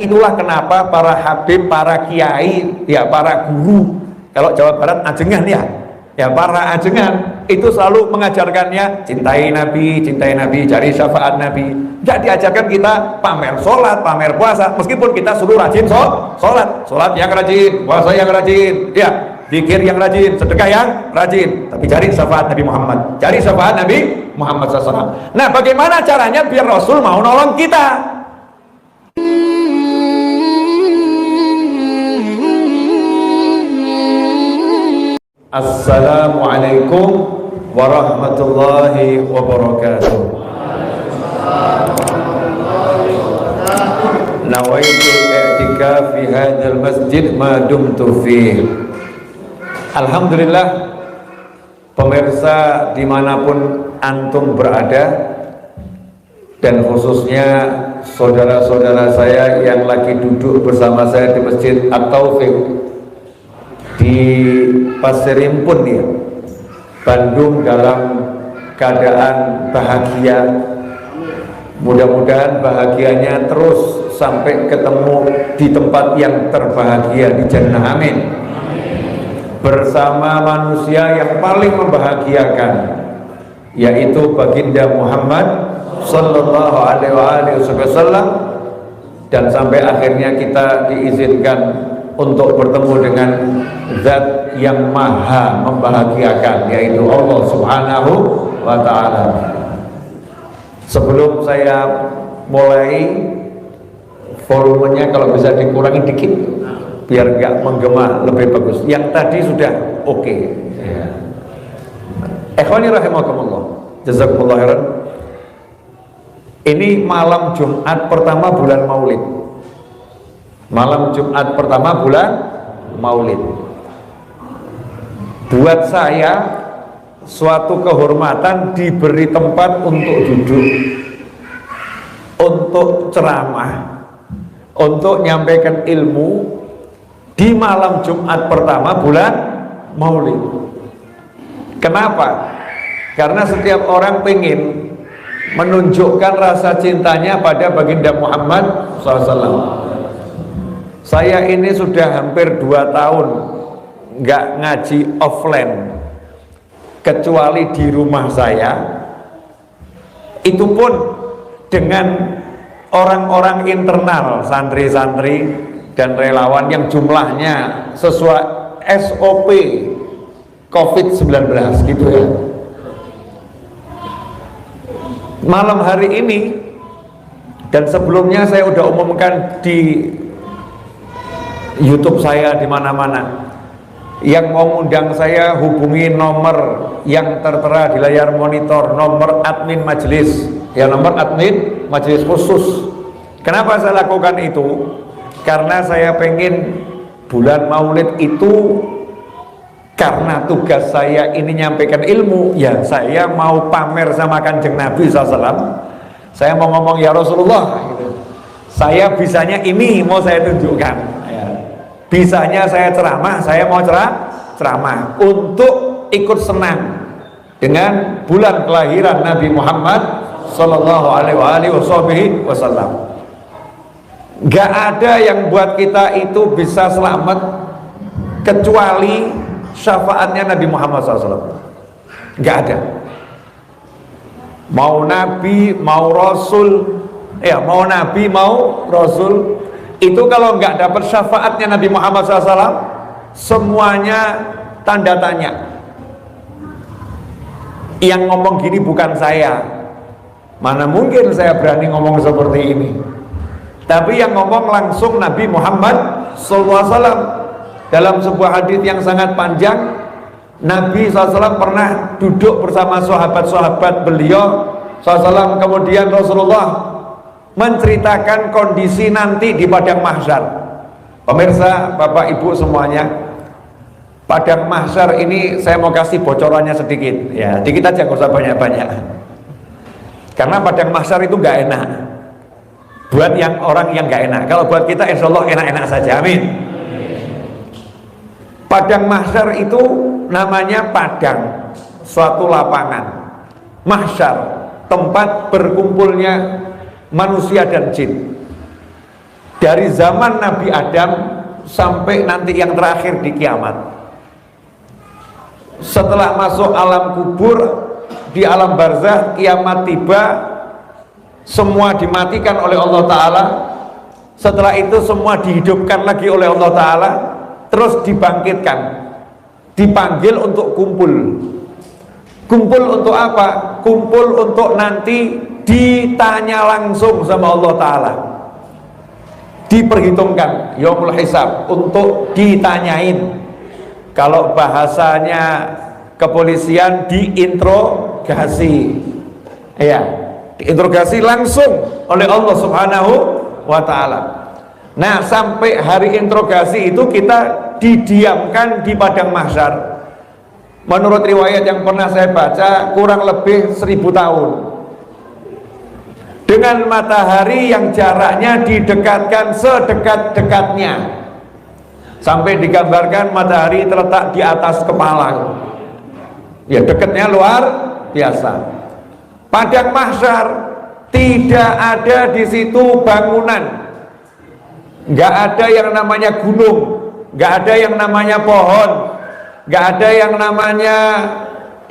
Itulah kenapa para habib, para kiai, ya para guru, kalau Jawa Barat ajengan ya para ajengan itu selalu mengajarkannya cintai Nabi, cari syafaat Nabi. Tidak diajarkan kita pamer sholat, pamer puasa, meskipun kita suruh rajin sholat yang rajin, puasa yang rajin, ya zikir yang rajin, sedekah yang rajin, tapi cari syafaat Nabi Muhammad, cari syafaat Nabi Muhammad SAW. Nah, bagaimana caranya biar Rasul mau nolong kita? Assalamualaikum warahmatullahi wabarakatuh. Nawaitu i'tikaf fi hadzal masjid ma dumtu fihi. Alhamdulillah, pemirsa dimanapun antum berada, dan khususnya saudara-saudara saya yang lagi duduk bersama saya di Masjid At-Taufiq di Pasir Impun ya, Bandung, dalam keadaan bahagia. Mudah-mudahan bahagianya terus sampai ketemu di tempat yang terbahagia di Jannah, amin. Bersama manusia yang paling membahagiakan, yaitu baginda Muhammad sallallahu alaihi wasallam, dan sampai akhirnya kita diizinkan untuk bertemu dengan zat yang maha membahagiakan, yaitu Allah subhanahu wa ta'ala. Sebelum saya mulai, volumenya kalau bisa dikurangi dikit biar gak menggema, lebih bagus. Yang tadi sudah oke. Ikhwani rahimakumullah, jazakumullah khairan. Ini malam Jumat pertama bulan Maulid. Malam Jumat pertama bulan Maulid. Buat saya suatu kehormatan diberi tempat untuk duduk, untuk ceramah, untuk nyampaikan ilmu di malam Jumat pertama bulan Maulid. Kenapa? Karena setiap orang pengen menunjukkan rasa cintanya pada baginda Muhammad SAW. Saya ini sudah hampir 2 tahun nggak ngaji offline, kecuali di rumah saya. Itu pun dengan orang-orang internal, santri-santri dan relawan yang jumlahnya sesuai SOP COVID-19 gitu ya. Malam hari ini dan sebelumnya saya udah umumkan di YouTube saya di mana-mana. Yang mau undang saya hubungi nomor yang tertera di layar monitor, nomor admin majelis, ya, nomor admin majelis khusus. Kenapa saya lakukan itu? Karena saya pengen bulan Maulid itu, karena tugas saya ini nyampaikan ilmu, ya saya mau pamer sama Kanjeng Nabi SAW. Saya mau ngomong, ya Rasulullah gitu. Saya bisanya ini mau saya tunjukkan ya. Bisanya saya ceramah, saya mau ceramah untuk ikut senang dengan bulan kelahiran Nabi Muhammad sallallahu alaihi wasallam. Gak ada yang buat kita itu bisa selamat kecuali syafaatnya Nabi Muhammad SAW. Gak ada. Mau Nabi, mau Rasul, ya mau Nabi, mau Rasul, itu kalau nggak dapat syafaatnya Nabi Muhammad SAW, semuanya tanda tanya. Yang ngomong gini bukan saya, mana mungkin saya berani ngomong seperti ini. Tapi yang ngomong langsung Nabi Muhammad SAW. Dalam sebuah hadis yang sangat panjang, Nabi SAW pernah duduk bersama sahabat-sahabat beliau SAW. Kemudian Rasulullah menceritakan kondisi nanti di padang mahsyar. Pemirsa, Bapak Ibu semuanya, padang mahsyar ini saya mau kasih bocorannya sedikit ya, dikit aja, nggak usah banyak-banyak, karena padang mahsyar itu nggak enak buat yang orang yang nggak enak. Kalau buat kita insya Allah enak-enak saja, amin. Padang mahsyar itu namanya padang, suatu lapangan. Mahsyar, tempat berkumpulnya manusia dan jin. dari zaman Nabi Adam sampai nanti yang terakhir di kiamat. Setelah masuk alam kubur, di alam barzakh, kiamat tiba, semua dimatikan oleh Allah Ta'ala. Setelah itu semua dihidupkan lagi oleh Allah Ta'ala, terus dibangkitkan, dipanggil untuk kumpul. Kumpul untuk apa? Kumpul untuk nanti ditanya langsung sama Allah Ta'ala, diperhitungkan yaumul hisab, untuk ditanyain. Kalau bahasanya kepolisian, diinterogasi, ya, diinterogasi langsung oleh Allah Subhanahu wa Ta'ala. Nah, sampai hari interogasi itu kita didiamkan di padang mahsyar. Menurut riwayat yang pernah saya baca, kurang lebih 1000 tahun, dengan matahari yang jaraknya didekatkan sedekat-dekatnya, sampai digambarkan matahari terletak di atas kepala. Ya, dekatnya luar biasa. Padang mahsyar tidak ada di situ bangunan, nggak ada yang namanya gunung, nggak ada yang namanya pohon, nggak ada yang namanya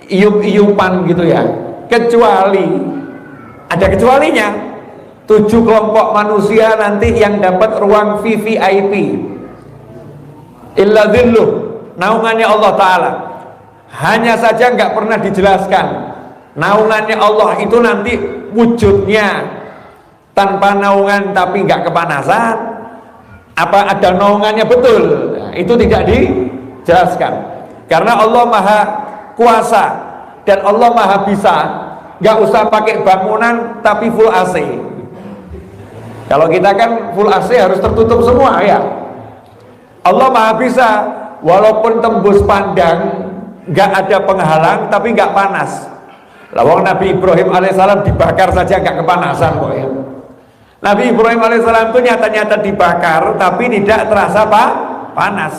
iup-iupan gitu ya, kecuali ada kecualinya. 7 kelompok manusia nanti yang dapat ruang VVIP, illa dhilluh, naungannya Allah Ta'ala. Hanya saja nggak pernah dijelaskan naungannya Allah itu nanti wujudnya tanpa naungan tapi nggak kepanasan, apa ada naungannya betul. Nah, itu tidak dijelaskan, karena Allah Maha Kuasa dan Allah Maha Bisa. Nggak usah pakai bangunan tapi full AC. Kalau kita kan full AC harus tertutup semua ya. Allah Maha Bisa, walaupun tembus pandang, nggak ada penghalang tapi nggak panas. Lawang Nabi Ibrahim alaihissalam dibakar saja nggak kepanasan kok ya. Nabi Ibrahim alaihissalam itu nyata-nyata dibakar tapi tidak terasa panas.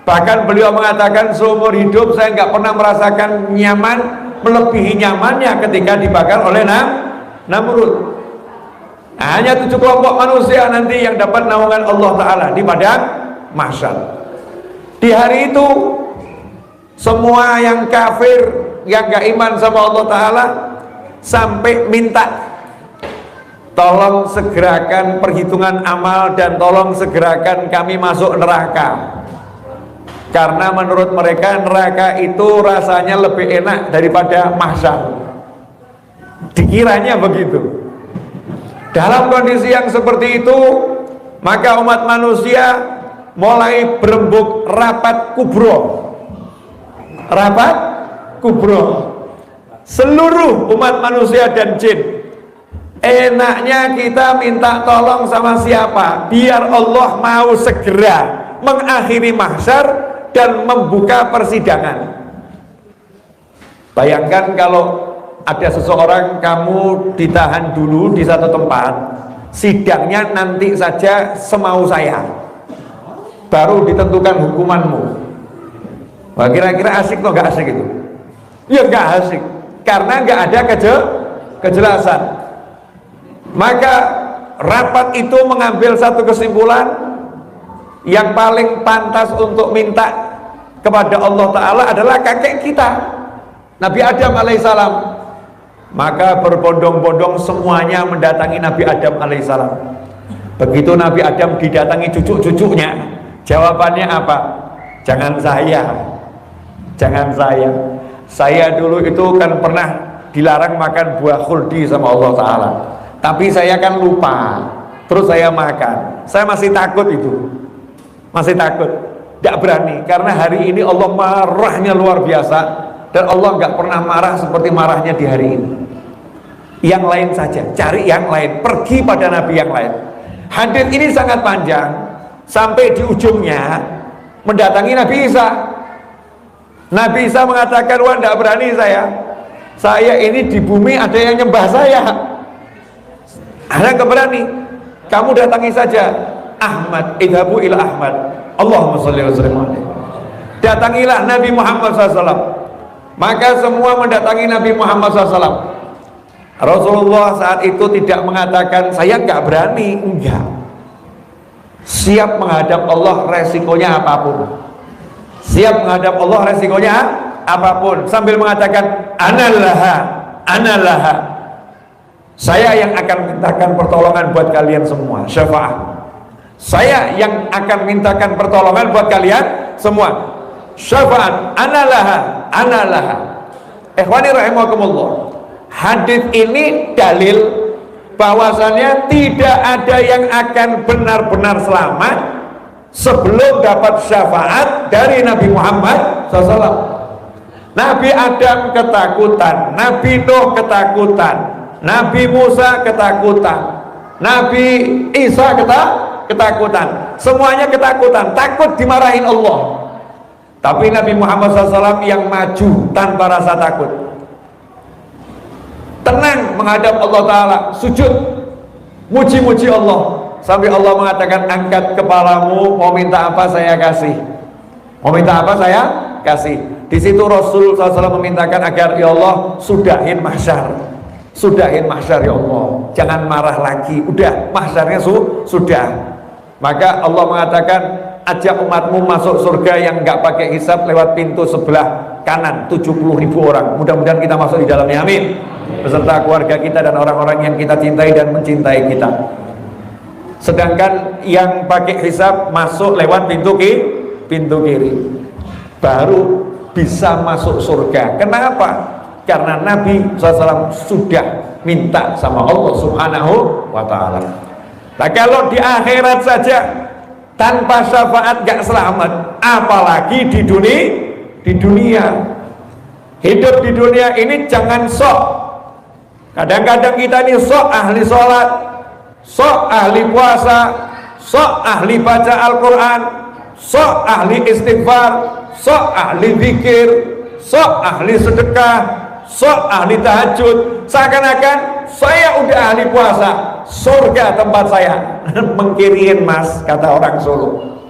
Bahkan beliau mengatakan, seumur hidup saya nggak pernah merasakan nyaman melebihi nyamannya ketika dibakar oleh Namrud. Nah, hanya 7 kelompok manusia nanti yang dapat naungan Allah Ta'ala di padang mahsyar. Di hari itu semua yang kafir, yang gak iman sama Allah Ta'ala, sampai minta tolong segerakan perhitungan amal dan tolong segerakan kami masuk neraka, karena menurut mereka neraka itu rasanya lebih enak daripada mahsyar. Dikiranya begitu. Dalam kondisi yang seperti itu, maka umat manusia mulai berembuk rapat kubro. Rapat kubro, seluruh umat manusia dan jin. Enaknya kita minta tolong sama siapa? Biar Allah mau segera mengakhiri mahsyar dan membuka persidangan. Bayangkan kalau ada seseorang, kamu ditahan dulu di satu tempat, sidangnya nanti saja semau saya, baru ditentukan hukumanmu. Wah, kira-kira asik atau gak asik itu? Ya gak asik, karena gak ada kejelasan. Maka rapat itu mengambil satu kesimpulan, yang paling pantas untuk minta kepada Allah Ta'ala adalah kakek kita, Nabi Adam alaihissalam. Maka berbondong-bondong semuanya mendatangi Nabi Adam alaihissalam. Begitu Nabi Adam didatangi cucu-cucunya, jawabannya apa? Jangan saya, jangan saya. Saya dulu itu kan pernah dilarang makan buah khuldi sama Allah Ta'ala, tapi saya kan lupa, terus saya makan. Saya masih takut itu, masih takut, tidak berani, karena hari ini Allah marahnya luar biasa, dan Allah nggak pernah marah seperti marahnya di hari ini. Yang lain saja, cari yang lain, pergi pada Nabi yang lain. Hadits ini sangat panjang, sampai di ujungnya mendatangi Nabi Isa. Nabi Isa mengatakan, wah tidak berani saya ini di bumi ada yang nyembah saya. Ada yang berani, kamu datangi saja Ahmad, idhabu ila Ahmad, Allahumma sholli wa sallim alaihi. Datangilah Nabi Muhammad SAW. Maka semua mendatangi Nabi Muhammad SAW. Rasulullah saat itu tidak mengatakan saya nggak berani, enggak. siap menghadap Allah resikonya apapun. Siap menghadap Allah resikonya apapun, sambil mengatakan anallaha, anallaha, saya yang akan mintakan pertolongan buat kalian semua. Syafaat, saya yang akan mintakan pertolongan buat kalian semua. Syafaat, anallaha, anallaha. Ikhwani rahimakumullah, hadis ini dalil bahwasannya tidak ada yang akan benar-benar selamat sebelum dapat syafaat dari Nabi Muhammad SAW. Nabi Adam ketakutan, Nabi Nuh ketakutan, Nabi Musa ketakutan, Nabi Isa ketakutan, semuanya ketakutan, takut dimarahin Allah. Tapi Nabi Muhammad SAW yang maju tanpa rasa takut, tenang menghadap Allah Ta'ala, sujud, muji-muji Allah, sampai Allah mengatakan angkat kepalamu, mau minta apa saya kasih, mau minta apa saya kasih. Di situ Rasul SAW memintakan agar ya Allah sudahin mahsyar, sudahin mahsyar ya Allah, jangan marah lagi, udah mahsyarnya sudah. Maka Allah mengatakan ajak umatmu masuk surga yang nggak pakai hisab lewat pintu sebelah kanan, 70.000 orang. Mudah-mudahan kita masuk di dalamnya, amin, beserta keluarga kita dan orang-orang yang kita cintai dan mencintai kita. Sedangkan yang pakai hisab masuk lewat pintu kiri, baru bisa masuk surga. Kenapa? Karena Nabi SAW sudah minta sama Allah Subhanahu wa Ta'ala. Nah, kalau di akhirat saja tanpa syafaat gak selamat, apalagi di dunia. Hidup di dunia ini jangan sok. Kadang-kadang kita ini sok ahli sholat, sok ahli puasa, sok ahli baca Al-Quran, sok ahli istighfar, sok ahli zikir, sok ahli sedekah, sok ahli tahajud. Seakan-akan saya udah ahli puasa, surga tempat saya. Mengkiriin mas, kata orang Solo.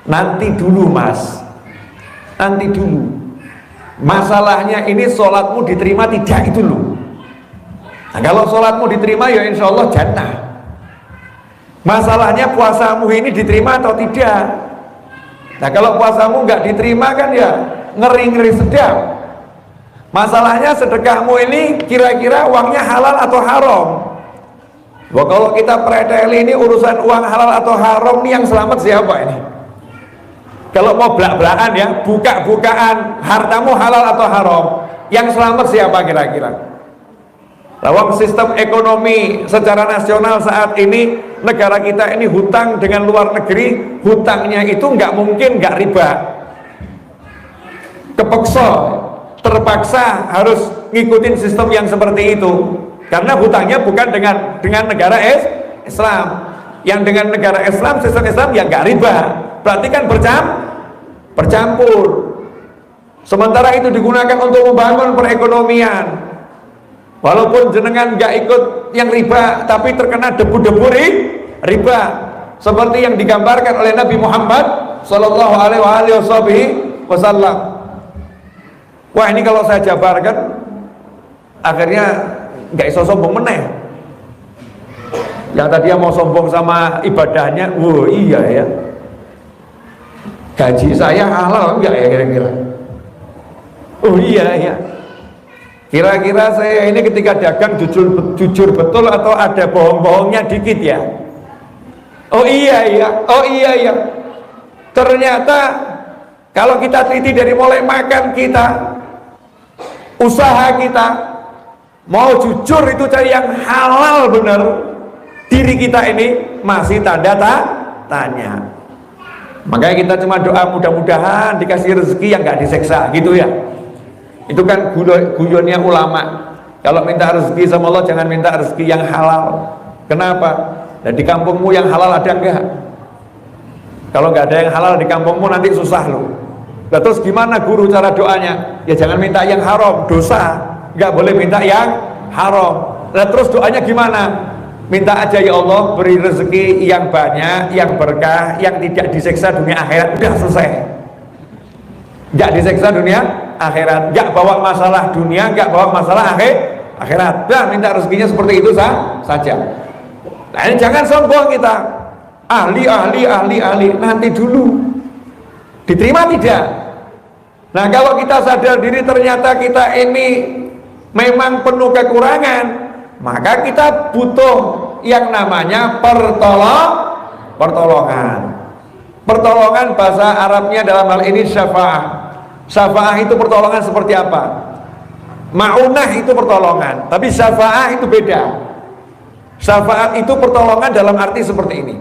Nanti dulu mas, nanti dulu. Masalahnya ini sholatmu diterima tidak, itu loh. Nah, kalau sholatmu diterima ya insya Allah jannah. Masalahnya puasamu ini diterima atau tidak. Nah, kalau puasamu nggak diterima kan ya ngeri-ngeri sedap. Masalahnya sedekahmu ini kira-kira uangnya halal atau haram. Wah, kalau kita preteli ini urusan uang halal atau haram nih, yang selamat siapa ini? Kalau mau belak-belakan ya, buka-bukaan hartamu halal atau haram, yang selamat siapa kira-kira? Lawang sistem ekonomi secara nasional saat ini, negara kita ini hutang dengan luar negeri, hutangnya itu nggak mungkin nggak riba. Kepeksa, terpaksa harus ngikutin sistem yang seperti itu, karena hutangnya bukan dengan negara Islam. Yang dengan negara Islam, sistem Islam ya nggak riba, berarti kan bercampur. Sementara itu digunakan untuk membangun perekonomian. Walaupun jenengan nggak ikut yang riba, tapi terkena debu-debu riba, seperti yang digambarkan oleh Nabi Muhammad Sallallahu Alaihi Wasallam. Wah, ini kalau saya jabarkan, akhirnya nggak iso sombong meneh. Yang tadi mau sombong sama ibadahnya, wah iya ya, gaji saya halal enggak ya kira-kira? Oh iya ya. Kira-kira saya ini ketika dagang jujur betul atau ada bohong-bohongnya dikit ya? Oh iya ya, oh iya ya. Ternyata kalau kita teliti dari mulai makan kita, usaha kita, mau jujur itu cari yang halal benar, diri kita ini masih tanda tanya. Makanya kita cuma doa mudah-mudahan dikasih rezeki yang gak diseksa gitu ya. Itu kan guyonnya ulama. Kalau minta rezeki sama Allah jangan minta rezeki yang halal. Kenapa? Dan di kampungmu yang halal ada enggak? Kalau nggak ada yang halal di kampungmu nanti susah loh. Nah, terus gimana guru cara doanya? Ya jangan minta yang haram, dosa. Nggak boleh minta yang haram. Nah, terus doanya gimana? Minta aja ya Allah beri rezeki yang banyak, yang berkah, yang tidak disiksa dunia akhirat. Udah selesai. Nggak disiksa dunia akhirat, nggak bawa masalah dunia, nggak bawa masalah akhirat. Nah, minta rezekinya seperti itu saja. Nah, ini jangan sombong kita. ahli, nanti dulu. Diterima tidak? Nah, kalau kita sadar diri ternyata kita ini memang penuh kekurangan, maka kita butuh yang namanya pertolongan. Pertolongan bahasa Arabnya dalam hal ini syafa'ah. Syafa'ah itu pertolongan seperti apa? Ma'unah itu pertolongan, tapi syafa'ah itu beda. Syafa'at itu pertolongan dalam arti seperti ini.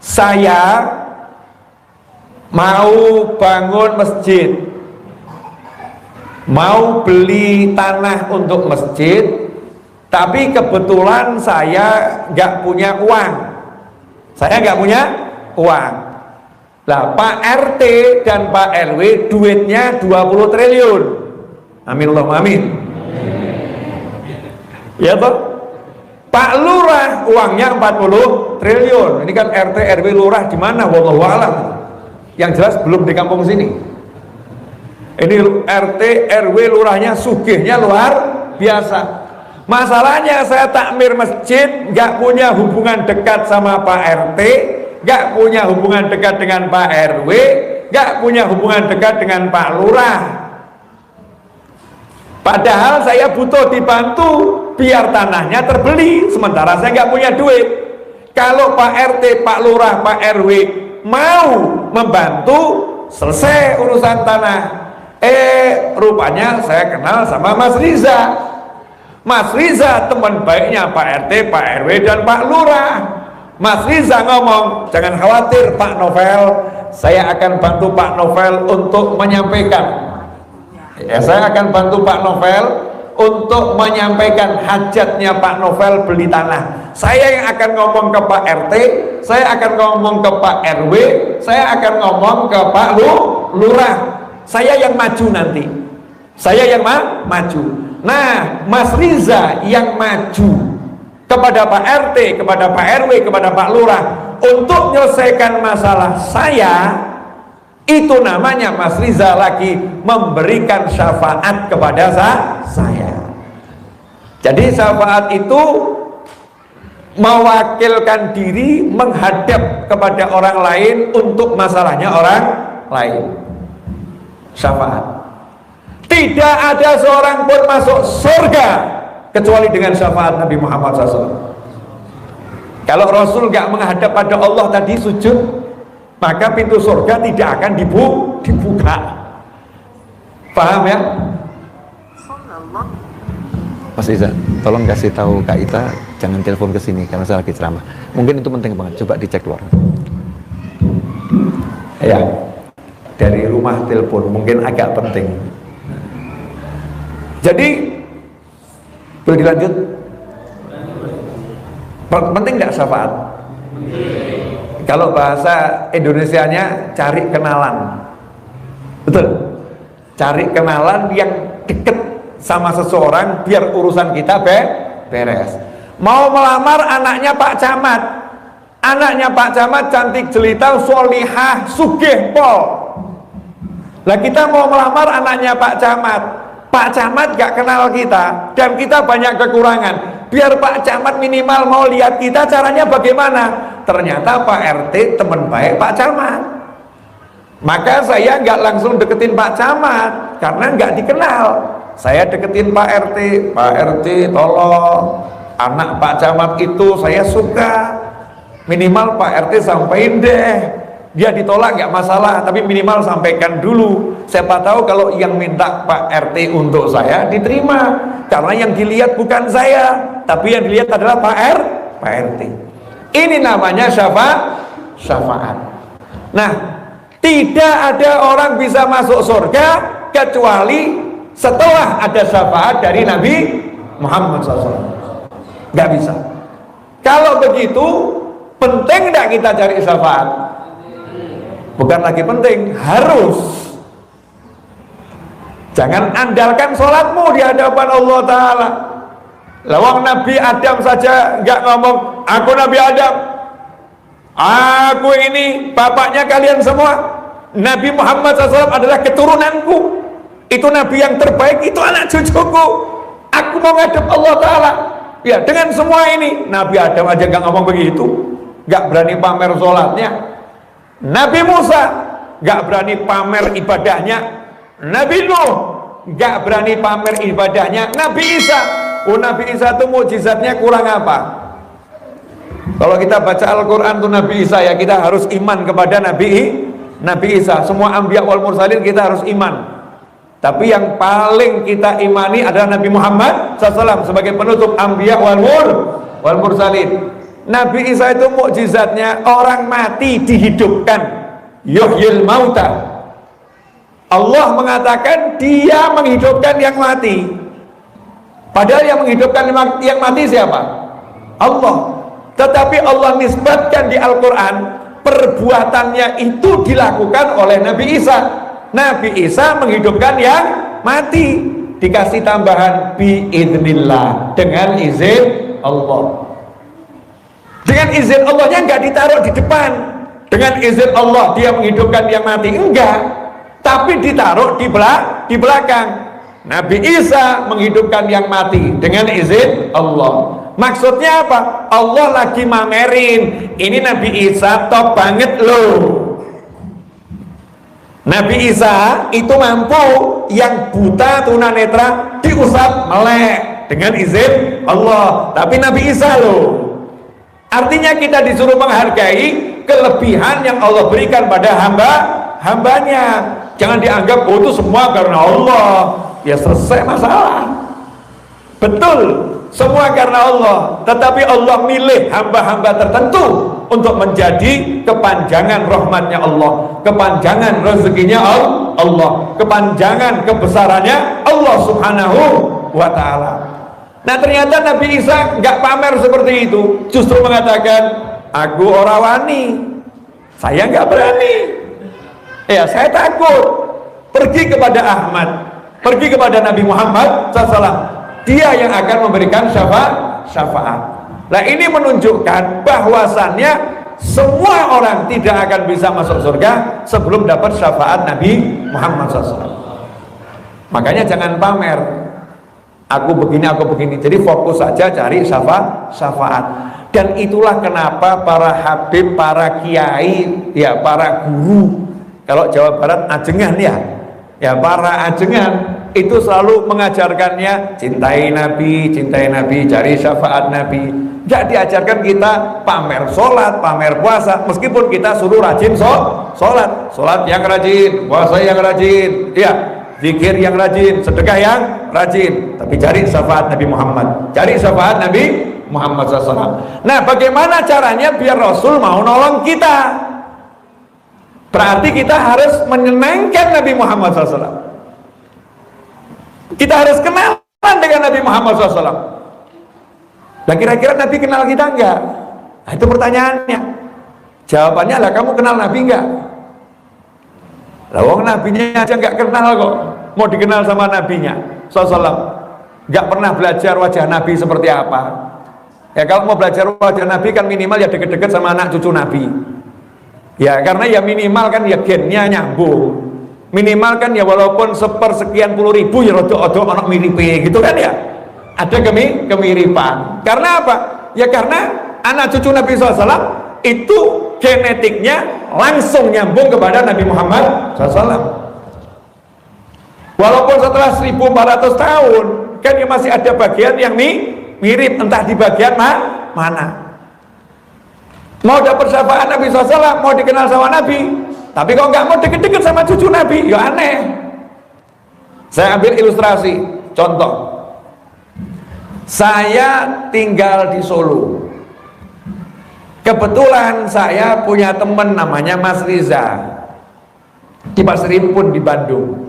Saya mau bangun masjid, mau beli tanah untuk masjid, tapi kebetulan saya nggak punya uang. Saya nggak punya uang. Lah Pak RT dan Pak RW duitnya 20 triliun. Amin Allahumma amin. Ya toh? Pak Lurah uangnya 40 triliun. Ini kan RT RW Lurah di mana? Wallahu a'lam. Yang jelas belum di kampung sini. Ini RT RW Lurahnya sugihnya luar biasa. Masalahnya saya takmir masjid, nggak punya hubungan dekat sama Pak RT, nggak punya hubungan dekat dengan Pak RW, nggak punya hubungan dekat dengan Pak Lurah. Padahal saya butuh dibantu biar tanahnya terbeli, sementara saya nggak punya duit. Kalau Pak RT, Pak Lurah, Pak RW mau membantu, selesai urusan tanah. Rupanya saya kenal sama Mas Riza. Mas Riza teman baiknya Pak RT, Pak RW dan Pak Lurah. Mas Riza ngomong, jangan khawatir Pak Novel, saya akan bantu Pak Novel untuk menyampaikan. Saya akan bantu Pak Novel untuk menyampaikan hajatnya Pak Novel beli tanah. Saya yang akan ngomong ke Pak RT, saya akan ngomong ke Pak RW, saya akan ngomong ke Pak Lurah. Saya yang maju nanti. Saya yang maju. Nah, Mas Riza yang maju kepada Pak RT, kepada Pak RW, kepada Pak Lurah untuk menyelesaikan masalah saya. Itu namanya Mas Riza lagi memberikan syafaat kepada saya. Jadi syafaat itu mewakilkan diri menghadap kepada orang lain untuk masalahnya orang lain. Syafaat. Tidak ada seorang pun masuk surga kecuali dengan syafaat Nabi Muhammad SAW. Kalau Rasul nggak menghadap pada Allah tadi sujud, maka pintu surga tidak akan dibuka. Paham ya? Mas Iza, tolong kasih tahu Kak Ita jangan telepon ke sini karena saya lagi ceramah. Mungkin itu penting banget, coba dicek luar. Ya, dari rumah telepon mungkin agak penting. Jadi boleh dilanjut? Penting nggak syafaat? Kalau bahasa Indonesianya cari kenalan. Betul. Cari kenalan yang deket sama seseorang biar urusan kita beres. Mau melamar anaknya Pak Camat. Anaknya Pak Camat cantik jelita, solihah, sugih pol. Lah kita mau melamar anaknya Pak Camat. Pak Camat gak kenal kita dan kita banyak kekurangan. Biar Pak Camat minimal mau lihat kita, caranya bagaimana? Ternyata Pak RT teman baik Pak Camat. Maka saya nggak langsung deketin Pak Camat karena nggak dikenal. Saya deketin Pak RT. Pak RT tolong, anak Pak Camat itu saya suka. Minimal Pak RT sampaikan deh. Dia ditolak nggak masalah, tapi minimal sampaikan dulu. Siapa tahu kalau yang minta Pak RT untuk saya diterima, karena yang dilihat bukan saya, tapi yang dilihat adalah Pak RT. Ini namanya syafaat. Nah, tidak ada orang bisa masuk surga kecuali setelah ada syafaat dari Nabi Muhammad SAW. Nggak bisa. Kalau begitu, penting nggak kita cari syafaat? Bukan lagi penting, harus. Jangan andalkan sholatmu di hadapan Allah Ta'ala. Lawang Nabi Adam saja nggak ngomong, aku Nabi Adam, aku ini bapaknya kalian semua. Nabi Muhammad SAW adalah keturunanku. Itu Nabi yang terbaik, itu anak cucuku. Aku mau ngadep Allah Ta'ala. Ya dengan semua ini, Nabi Adam aja nggak ngomong begitu. nggak berani pamer sholatnya. Nabi Musa nggak berani pamer ibadahnya. Nabi Nuh nggak berani pamer ibadahnya. Nabi Isa, Nabi Isa itu mukjizatnya kurang apa? Kalau kita baca Al-Quran tuh Nabi Isa ya, kita harus iman kepada Nabi Isa. Semua anbiya wal mursalin kita harus iman. Tapi yang paling kita imani adalah Nabi Muhammad SAW sebagai penutup anbiya wal mursalin. Nabi Isa itu mukjizatnya orang mati dihidupkan, yuhyil mauta. Allah mengatakan dia menghidupkan yang mati. Padahal yang menghidupkan yang mati siapa? Allah. Tetapi Allah nisbatkan di Al-Quran perbuatannya itu dilakukan oleh Nabi Isa. Nabi Isa menghidupkan yang mati, dikasih tambahan biidznillah, dengan izin Allah. Dengan izin Allahnya enggak ditaruh di depan. Dengan izin Allah dia menghidupkan yang mati, enggak, tapi ditaruh di belakang. Nabi Isa menghidupkan yang mati dengan izin Allah. Maksudnya apa? Allah lagi mamerin, ini Nabi Isa top banget loh. Nabi Isa itu mampu yang buta tunanetra diusap melek dengan izin Allah. Tapi Nabi Isa loh. Artinya kita disuruh menghargai kelebihan yang Allah berikan pada hambanya. Jangan dianggap itu semua karena Allah, ya selesai masalah. Betul, semua karena Allah, tetapi Allah milih hamba-hamba tertentu untuk menjadi kepanjangan rahmatnya Allah, kepanjangan rezekinya Allah, kepanjangan kebesarannya Allah subhanahu wa ta'ala. Nah ternyata Nabi Isa nggak pamer seperti itu, justru mengatakan aku ora wani, saya nggak berani, ya saya takut. Pergi kepada Ahmad, pergi kepada Nabi Muhammad SAW, dia yang akan memberikan syafaat. Nah ini menunjukkan bahwasannya semua orang tidak akan bisa masuk surga sebelum dapat syafaat Nabi Muhammad SAW. Makanya jangan pamer, aku begini. Jadi fokus saja cari syafaat. Dan itulah kenapa para habib, para kiai, ya para guru, kalau Jawa Barat ajengan ya para ajengan itu selalu mengajarkannya cintai Nabi, cari syafaat Nabi. Gak diajarkan kita pamer sholat, pamer puasa, meskipun kita suruh rajin sholat yang rajin, puasa yang rajin, ya zikir yang rajin, sedekah yang rajin, tapi cari syafaat Nabi Muhammad, cari syafaat Nabi Muhammad SAW. Nah bagaimana caranya biar Rasul mau nolong kita? Berarti kita harus menyenangkan Nabi Muhammad SAW. Kita harus kenalan dengan Nabi Muhammad SAW. Nah kira-kira Nabi kenal kita enggak? Nah, itu pertanyaannya. Jawabannya lah, kamu kenal Nabi enggak? Lah wong nabinya aja enggak kenal kok, mau dikenal sama nabinya SAW. Enggak pernah belajar wajah Nabi seperti apa. Ya kalau mau belajar wajah Nabi kan minimal ya deket-deket sama anak cucu Nabi. Ya karena ya minimal kan ya gennya nyambung. Minimal kan ya walaupun sepersekian puluh ribu ya rodok-rodok anak miripe gitu kan ya, ada kemiripan. Karena apa? Ya karena anak cucu Nabi SAW itu genetiknya langsung nyambung kepada Nabi Muhammad SAW. Walaupun setelah 1400 tahun kan ya masih ada bagian yang mirip, entah di bagian mana. Mau dapat syafaat Nabi SAW, mau dikenal sama Nabi, tapi kalau nggak mau deket-deket sama cucu Nabi, ya aneh. Saya ambil ilustrasi, contoh. Saya tinggal di Solo. Kebetulan saya punya teman namanya Mas Riza di Pasir Impun di Bandung.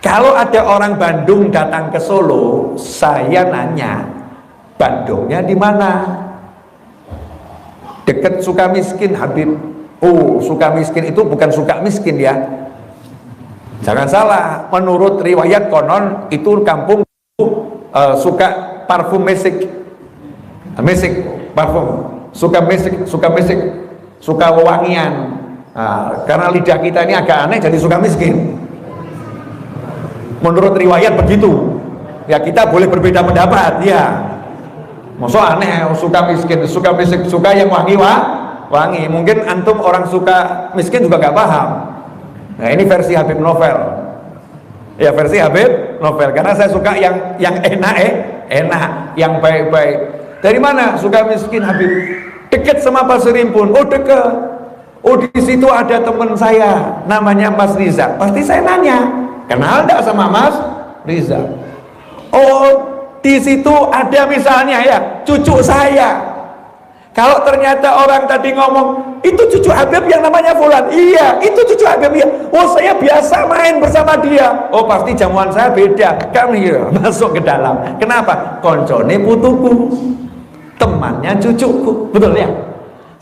Kalau ada orang Bandung datang ke Solo, saya nanya, Bandungnya di mana? Dekat Sukamiskin, Habib. Oh, Sukamiskin itu bukan suka miskin ya. Jangan salah, menurut riwayat konon itu kampung suka parfum mesik parfum, suka mesik, suka wewangian. Nah, karena lidah kita ini agak aneh jadi suka miskin. Menurut riwayat begitu. Ya kita boleh berbeda pendapat ya. Masa aneh suka miskin, suka mesik, suka yang wangi wangi. Mungkin antum orang suka miskin juga gak paham. Nah ini versi Habib Novel. Ya versi Habib Novel. Karena saya suka yang enak enak, yang baik-baik. Dari mana suka miskin Habib? Deket sama Pasir Impun. Oh deket. Oh di situ ada teman saya, namanya Mas Riza. Pasti saya nanya, kenal enggak sama Mas Riza? Oh di situ ada misalnya ya cucu saya. Kalau ternyata orang tadi ngomong itu cucu Habib yang namanya Fulan, iya itu cucu Habib ya. Oh saya biasa main bersama dia. Oh pasti jamuan saya beda. Kami ya, masuk ke dalam. Kenapa? Koncone putuku, temannya cucuku, betul ya?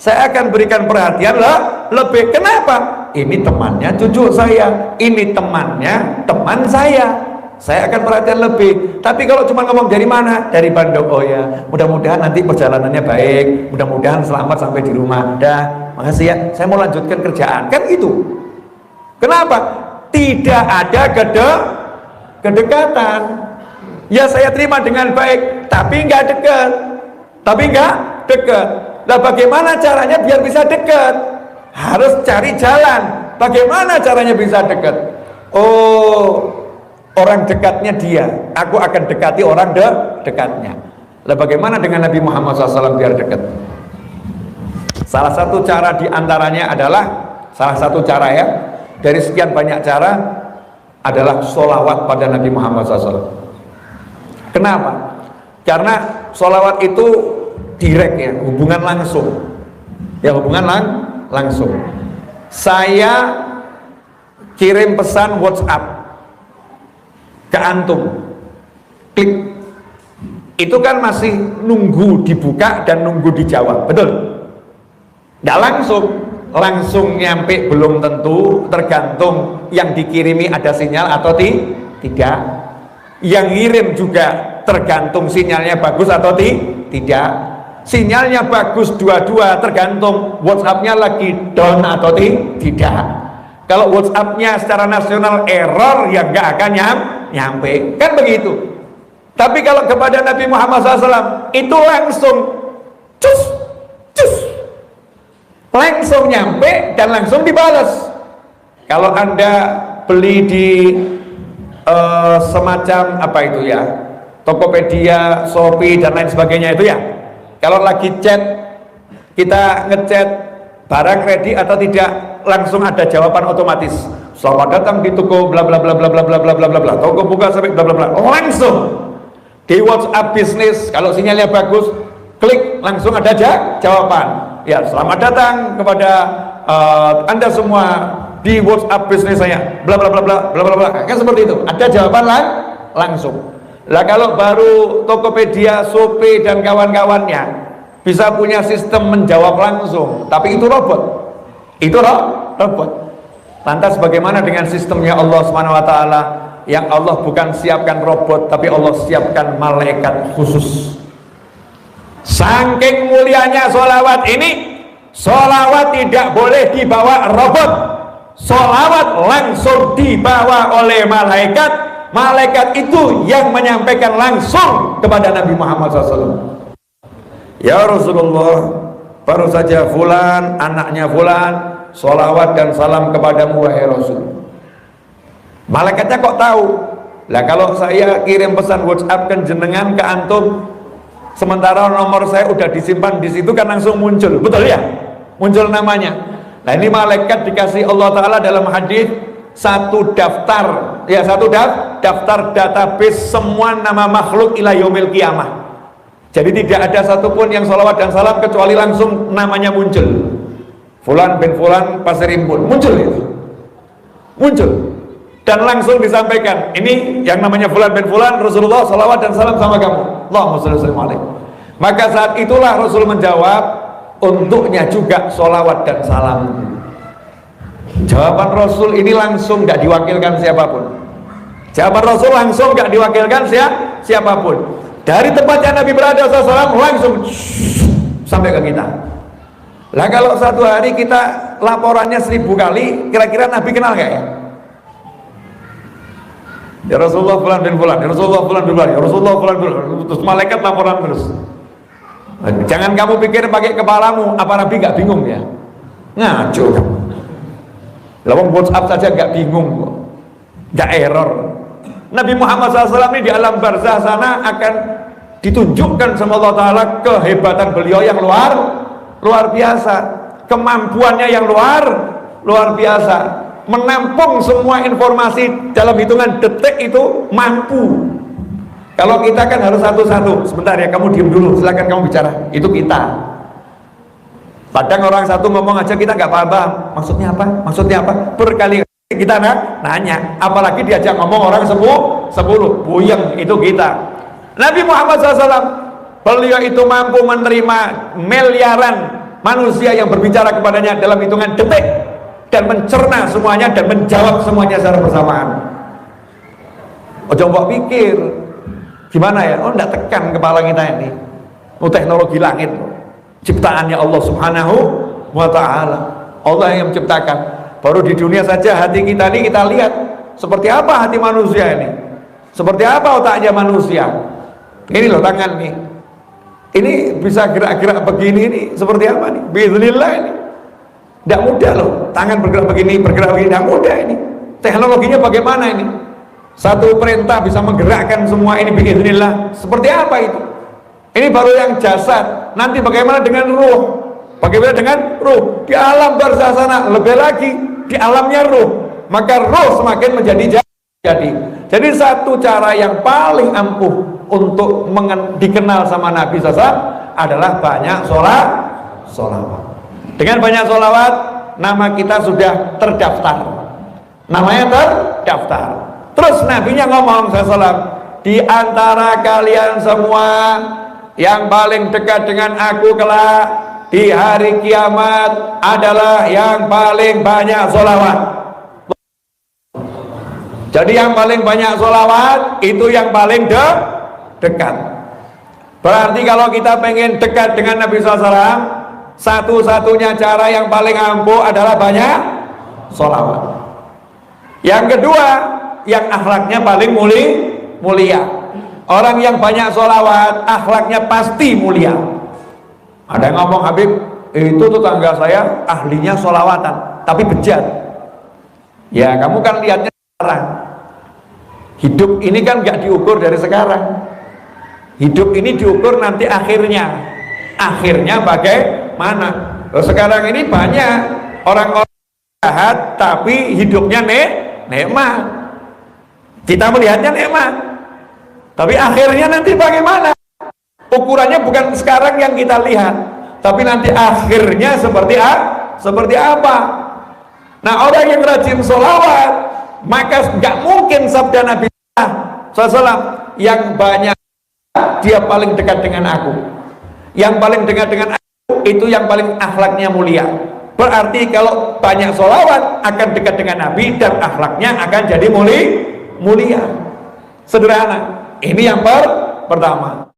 Saya akan berikan perhatian lah lebih. Kenapa? Ini temannya cucu saya, ini temannya teman saya. Saya akan perhatian lebih. Tapi kalau cuma ngomong dari mana? Dari Bandung. Oh ya, mudah-mudahan nanti perjalanannya baik, mudah-mudahan selamat sampai di rumah. Dah, makasih ya. Saya mau lanjutkan kerjaan. Kan gitu. Kenapa? Tidak ada kedekatan. Ya saya terima dengan baik, tapi nggak dekat. Tapi nggak dekat. Nah bagaimana caranya biar bisa dekat? Harus cari jalan. Bagaimana caranya bisa dekat? Oh, orang dekatnya dia, aku akan dekati orang dekatnya. Lah bagaimana dengan Nabi Muhammad SAW biar dekat? Salah satu cara diantaranya adalah, salah satu cara ya, dari sekian banyak cara adalah sholawat pada Nabi Muhammad SAW. Kenapa? Karena sholawat itu direct ya, hubungan langsung. Ya hubungan langsung. Saya kirim pesan WhatsApp ke antum, klik, itu kan masih nunggu dibuka dan nunggu dijawab, betul? Nggak langsung nyampe belum tentu, tergantung yang dikirimi ada sinyal atau tidak. Yang ngirim juga tergantung sinyalnya bagus atau tidak. Sinyalnya bagus dua-dua, tergantung WhatsApp-nya lagi down atau tidak. Kalau WhatsApp-nya secara nasional error, ya nggak akan nyampe, kan begitu. Tapi kalau kepada Nabi Muhammad SAW itu langsung cus, langsung nyampe dan langsung dibalas. Kalau anda beli di semacam apa itu ya, Tokopedia, Shopee dan lain sebagainya itu ya, kalau lagi chat, kita ngechat barang ready atau tidak, langsung ada jawaban otomatis. Selamat datang di toko bla bla bla bla bla bla bla bla bla bla. Toko buka sampai bla bla bla. Langsung di WhatsApp bisnis, kalau sinyalnya bagus, klik langsung ada jawaban. Ya, selamat datang kepada Anda semua di WhatsApp bisnis saya. Bla bla bla bla bla bla bla. Kan seperti itu. Ada jawaban langsung. Lah kalau baru Tokopedia, Shopee dan kawan-kawannya bisa punya sistem menjawab langsung, tapi itu robot. Itu robot. Lantas bagaimana dengan sistemnya Allah SWT, yang Allah bukan siapkan robot, tapi Allah siapkan malaikat khusus. Saking mulianya sholawat ini, sholawat tidak boleh dibawa robot. Sholawat langsung dibawa oleh malaikat. Malaikat itu yang menyampaikan langsung kepada Nabi Muhammad SAW. Ya Rasulullah, baru saja Fulan, anaknya Fulan, sholawat dan salam kepadamu wahai Rasul. Malaikatnya kok tahu? Lah kalau saya kirim pesan WhatsApp kan jenengan ke antum, sementara nomor saya udah disimpan di situ, kan langsung muncul, betul ya? Muncul namanya. Nah ini malaikat dikasih Allah Ta'ala dalam hadis satu daftar, ya satu daftar database semua nama makhluk ila yaumil qiyamah. Jadi tidak ada satupun yang sholawat dan salam kecuali langsung namanya muncul. Fulan bin Fulan Pasir Impun, muncul itu, muncul dan langsung disampaikan, ini yang namanya Fulan bin Fulan, Rasulullah sholawat dan salam sama kamu. Allahumma sholli alaihi. Maka saat itulah Rasul menjawab, untuknya juga sholawat dan salam. Jawaban Rasul ini langsung, gak diwakilkan siapapun. Jawaban Rasul langsung, gak diwakilkan siapapun. Dari tempatnya Nabi berada SAW langsung sampai ke kita. Lah kalau satu hari kita laporannya 1000 kali, kira-kira Nabi kenal gak ya? Ya Rasulullah Fulan bin Fulan, ya Rasulullah Fulan bin Fulan, ya Rasulullah Fulan bin Fulan. Terus malaikat laporan terus. Jangan kamu pikir pakai kepalamu, apa Nabi gak bingung ya? Ngaco kamu. Lawang WhatsApp saja gak bingung kok, gak error. Nabi Muhammad SAW ini di alam barzah sana akan ditunjukkan sama Allah Ta'ala kehebatan beliau yang luar biasa, kemampuannya yang luar biasa, menampung semua informasi dalam hitungan detik itu mampu. Kalau kita kan harus satu-satu. Sebentar ya, kamu diam dulu, silakan kamu bicara. Itu kita. Kadang orang satu ngomong aja kita nggak paham. Maksudnya apa? Maksudnya apa? Berkali-kali kita nanya. Apalagi diajak ngomong orang 10 buyeng, itu kita. Nabi Muhammad SAW, beliau itu mampu menerima miliaran manusia yang berbicara kepadanya dalam hitungan detik, dan mencerna semuanya dan menjawab semuanya secara bersamaan. Oh, coba pikir gimana ya? Oh, enggak tekan kepala kita ini. Oh, teknologi langit, ciptaannya Allah Subhanahu wa Ta'ala. Allah yang menciptakan. Baru di dunia saja hati kita ini kita lihat seperti apa hati manusia ini, seperti apa otaknya manusia. Ini loh tangan nih, ini bisa gerak-gerak begini, ini seperti apa nih? Bismillah, ini tidak mudah loh. Tangan bergerak begini tidak mudah ini. Teknologinya bagaimana ini? Satu perintah bisa menggerakkan semua ini biiznillah. Seperti apa itu? Ini baru yang jasad. Nanti bagaimana dengan ruh? Bagaimana dengan ruh? Di alam barzah sana, lebih lagi di alamnya ruh. Maka ruh semakin menjadi jadi. Jadi satu cara yang paling ampuh untuk dikenal sama Nabi SAW adalah banyak sholawat. Dengan banyak sholawat, nama kita sudah terdaftar. Namanya terdaftar. Terus nabinya ngomong SAW, di antara kalian semua yang paling dekat dengan aku kelak di hari kiamat adalah yang paling banyak sholawat. Jadi yang paling banyak sholawat itu yang paling dekat. Berarti kalau kita pengen dekat dengan Nabi SAW, satu-satunya cara yang paling ampuh adalah banyak sholawat. Yang kedua, yang akhlaknya paling mulia. Orang yang banyak sholawat, akhlaknya pasti mulia. Ada yang ngomong, Habib, itu tetangga saya ahlinya sholawatan, tapi bejat. Ya kamu kan lihatnya sekarang. Hidup ini kan gak diukur dari sekarang. Hidup ini diukur nanti akhirnya. Akhirnya bagaimana? Sekarang ini banyak orang-orang jahat tapi hidupnya nikmat. Kita melihatnya nikmat, tapi akhirnya nanti bagaimana? Ukurannya bukan sekarang yang kita lihat, tapi nanti akhirnya seperti apa? Nah, orang yang rajin sholawat, maka nggak mungkin sabda Nabi SAW, yang banyak dia paling dekat dengan aku. Yang paling dekat dengan aku itu yang paling akhlaknya mulia. Berarti kalau banyak sholawat akan dekat dengan Nabi dan akhlaknya akan jadi mulia. Sederhana. Ini yang pertama.